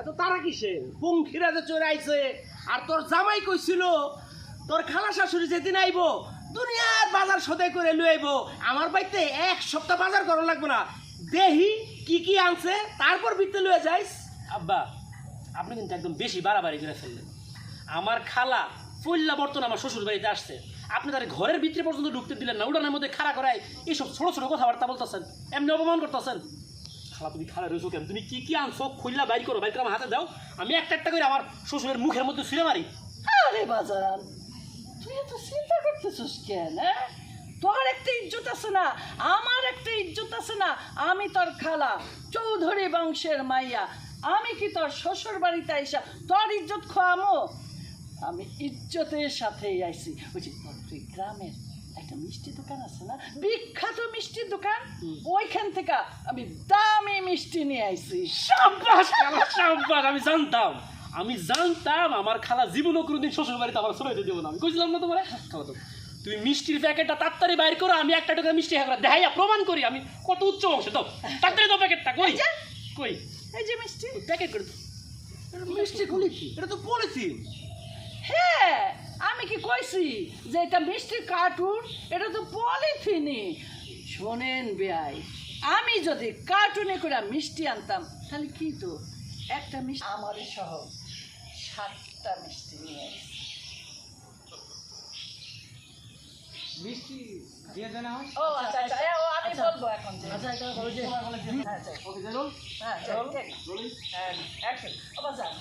এত তারা কিসে? পঙ্খিরা যে চলে আইছে, আর তোর জামাই কইছিল তোর খালা শাশুড়ি যেদিন আইব দুনিয়ার বাজার সদাই করে লই আইব, আমার বাড়িতে এক সপ্তাহ বাজার করা লাগবে না, দেহি কি কি আনছে তারপর বিতে লয়ে যাইস। আব্বা আপনি কিন্তু একদম বেশি বাড়াবাড়ি করে ফেললেন। আমার খালা পল্লা বর্তন আমার শ্বশুর বাড়িতে আসছে, আপনি তার ঘরের ভিতরে পর্যন্ত ঢুকতে দিলেন না, উঠানের মধ্যে খাড়া করায় এইসব ছোট ছোট কথাবার্তা বলতেছেন, এমনি অপমান করতেছেন। খালা তুমি খাড়া রয়েছো কেন? তুমি কি কি আনছো খুললা বাইর করো, বাইর করে আমার হাতে দাও, আমি একটা একটা করে আমার শ্বশুরের মুখের মধ্যে ছুঁড়ে মারি। আরে বাজান, তুই এত চিন্তা করতেছিস কেন? তোর একটা ইজ্জত আছে না, আমার একটা ইজ্জত আছে না। আমি তোর খালা, চৌধুরী বংশের মাইয়া, আমি কি তোর শ্বশুর বাড়িতে আইসা তোর ইজ্জত খোয়ামো? আমি ইজ্জতের সাথেই আইছি। বুঝছি, তুই গ্রামের একটা মিষ্টি দোকান আছে না, বিখ্যাত মিষ্টির দোকান, ওইখান থেকে আমি দামি মিষ্টি নিয়ে আইছি। সাব্বাস খালা, সাব্বাস। আমি জানতাম আমার খালা জীবনও কোনোদিন শ্বশুর বাড়িতে আমার ছোড়াইতে দেবো না। আমি কইছিলাম না তোমার খালা, তো তুমি মিষ্টির প্যাকেটটা তাড়াতাড়ি বাইর করো, আমি একটা টাকা মিষ্টি দেখাইয়া প্রমাণ করি আমি কত উচ্চ অংশ। তো তাড়াতাড়ি দাও প্যাকেটটা। কই কই এই যে মিষ্টি প্যাকেট করে। মিষ্টি খুলি কি? এটা তো পলিথিন। হ্যাঁ, আমি কি কইছি যে এটা মিষ্টির কার্টুন? এটা তো পলিথিনই। শোনেন বেয়াই, আমি যদি কার্টুনে করে মিষ্টি আনতাম তাহলে কি তো একটা মিষ্টি আমারই সহ 7টা মিষ্টি নিয়ে আসি। মিষ্টি দিয়ে দেন আমার। ও আচ্ছা আচ্ছা, ও আমি বলবো এখন। আচ্ছা এটা বলে যে হ্যাঁ আচ্ছা, ওকে জানো হ্যাঁ ঠিক। বলি অ্যাকশন। ও বাজান,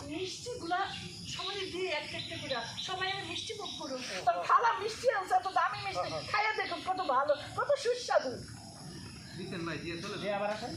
মিষ্টিগুলা সবাই দিয়ে একটা একটা করে সবাই আমি মিষ্টি মুখ করুন। তোর খালা মিষ্টি আনছে, তো দামি মিষ্টি খাইয়া দেখুন কত ভালো, কত সুস্বাদু। দিতেন ভাই দিয়ে চলে আবার আসেন।